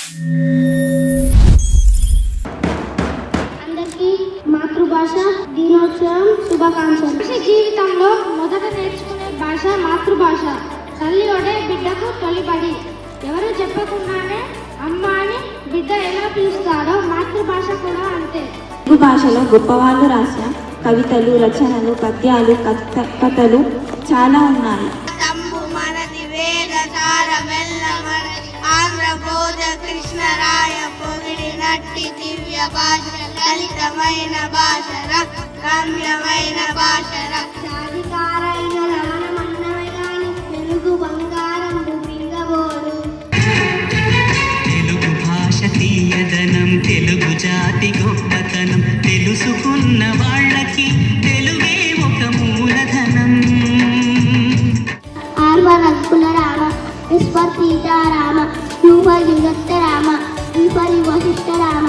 అందరికీ మాతృభాష దినోత్సవం శుభాకాంక్షలు. జీవితంలో మొదట నేర్చుకునే భాష మాతృభాష. తల్లి ఒడే బిడ్డకు తొలిబడి. ఎవరు చెప్పకుండానే అమ్మ అని బిడ్డ ఎలా పిలుస్తాడో మాతృభాష కూడా అంతే. తెలుగు భాషలో గొప్పవాళ్ళు రాసిన కవితలు, రచనలు, పద్యాలు, కథలు చాలా ఉన్నాయి. ఆంధ్రబోధ కృష్ణరాయ పొగిడినట్టి దివ్య భాష, లలితమైన భాషర, రమ్యమైన భాషర. సాధికారైన లవణమన్నమయాని తెలుగు బంగారం పింగబోలు. తెలుగు భాష తీయదనం, తెలుగు జాతి గొప్పతనం, తెలుసుకున్న వాళ్ళకి తెలుగే ఒక మూలధనం. ఆర్వ నక్కుల రామ, విశ్వ సీతారామ, యూహ యుగత్త రామ, విపరి వశిష్ఠ రామ.